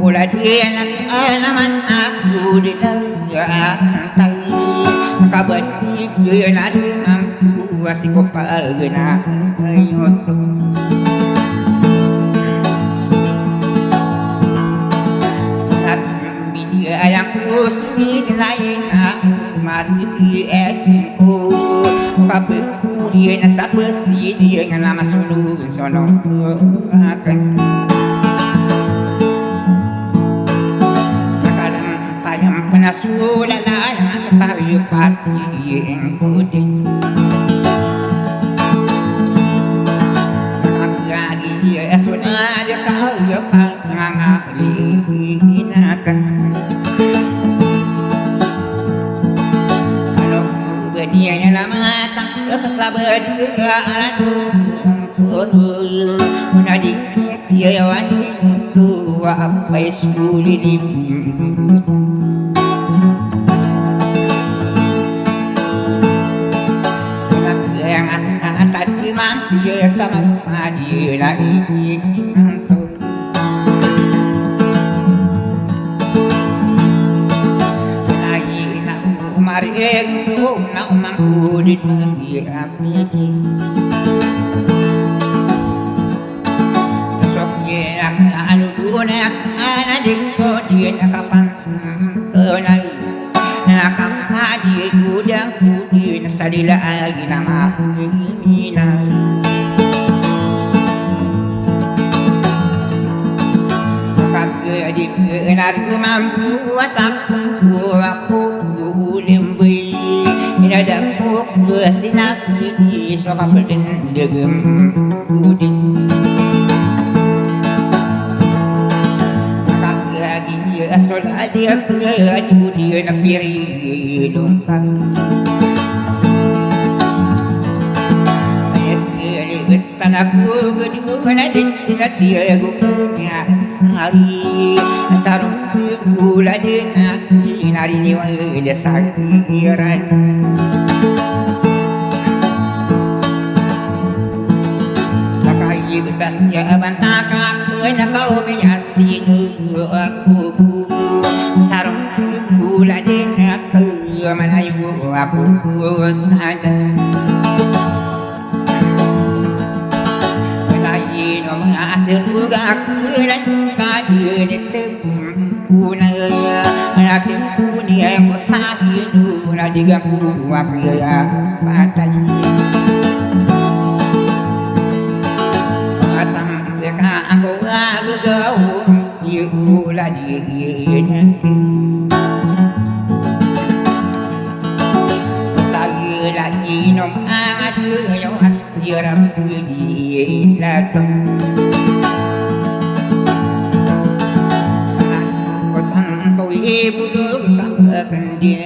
la dia nak naman aku di dalam kabar dia nak aku asik kopal gena ayoto tapi dia yang kusmi lain mati aku kabar dia nak siapa sih dia yang nama sunu sono akan Sudah lah tahu pasti yang kudin. Lagi dia sudah dia tahu apa ngahliinakan. Kalau benianya lama tak sabar dia kudu menadi dia wanita apa sulit dia sama dia lagi lagi nak mari itu nak mampu di dunia ini soknya anu dunia adik kau dia kapan kenal nak dia gudang dia sadila lagi nama ini adik kenar mampu wasaku aku limbai ada aku kesinak ini suka berdin degem udin kakak lagi asal adik aduh dia nak piri dongkang Tanahku kedua nadit dia gumnya sari tarung pula dia nari ni wajah sakiran kakai betasnya bantakak nak kau menyasin aku sarung pula dia mana ibu aku sadar mengasir juga kelan kadir tempuna nak punya yang sakit nak diganggu waktu patah patang mereka aku agak you lagi saya lagi nom ada yang asiram di datang ibu akan dia